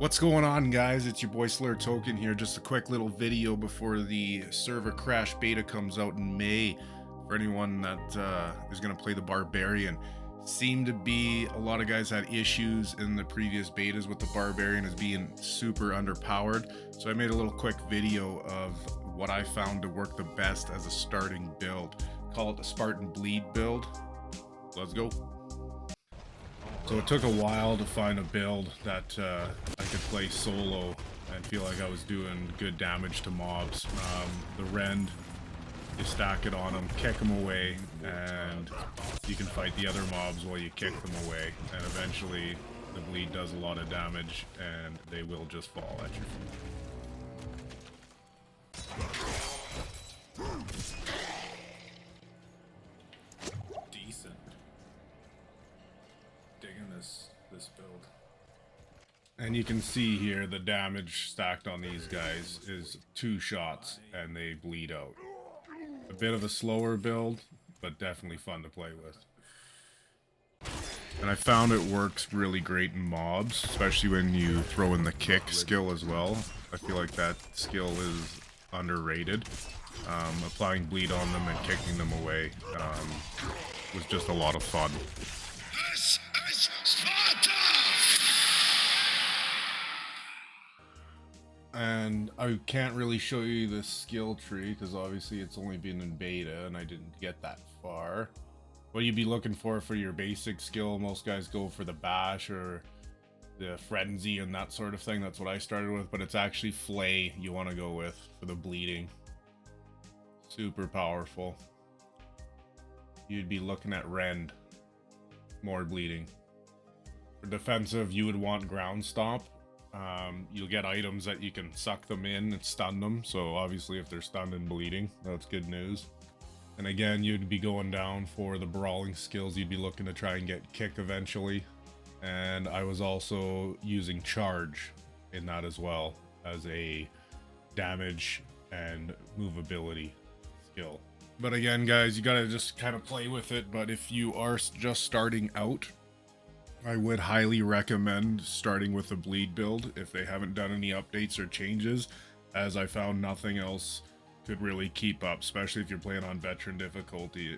What's going on, guys? It's your boy Slur Token here. Just a quick little video before the server crash beta comes out in May. For anyone that is going to play the Barbarian. Seemed to be a lot of guys had issues in the previous betas with the Barbarian as being super underpowered. So I made a little quick video of what I found to work the best as a starting build. Call it the Spartan Bleed build. Let's go. So it took a while to find a build that I could play solo and feel like I was doing good damage to mobs. The rend, you stack it on them, kick them away, and you can fight the other mobs while you kick them away. And eventually the bleed does a lot of damage and they will just fall at your feet. Decent. Digging this build. And you can see here the damage stacked on these guys is 2 shots and they bleed out. A bit of a slower build, but definitely fun to play with. And I found it works really great in mobs, especially when you throw in the kick skill as well. I feel like that skill is underrated. Applying bleed on them and kicking them away was just a lot of fun. This is Sparta! And I can't really show you the skill tree because obviously it's only been in beta and I didn't get that far. What you'd be looking for your basic skill, most guys go for the bash or the frenzy and that sort of thing. That's what I started with, but it's actually flay you want to go with for the bleeding. Super powerful. You'd be looking at rend, more bleeding. For defensive, you would want ground stomp. You'll get items that you can suck them in and stun them, so obviously if they're stunned and bleeding, that's good news. And again, you'd be going down for the brawling skills. You'd be looking to try and get kick eventually, and I was also using charge in that as well as a damage and movability skill. But again, guys, you gotta just kind of play with it. But if you are just starting out, I would highly recommend starting with a bleed build if they haven't done any updates or changes, as I found nothing else could really keep up, especially if you're playing on veteran difficulty.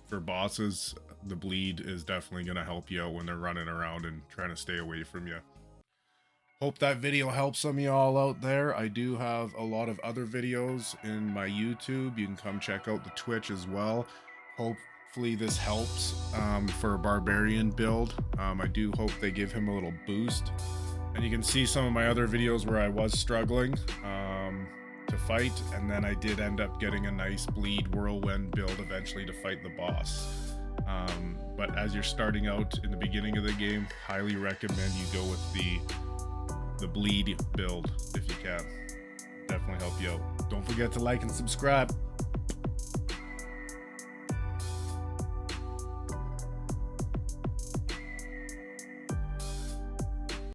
For bosses, the bleed is definitely going to help you out when they're running around and trying to stay away from you. Hope that video helps some of y'all out there. I do have a lot of other videos in my YouTube. You can come check out the Twitch as well. Hopefully this helps for a Barbarian build. I do hope they give him a little boost. And you can see some of my other videos where I was struggling to fight, and then I did end up getting a nice bleed whirlwind build eventually to fight the boss. But as you're starting out in the beginning of the game, highly recommend you go with the bleed build if you can. Definitely help you out. Don't forget to like and subscribe.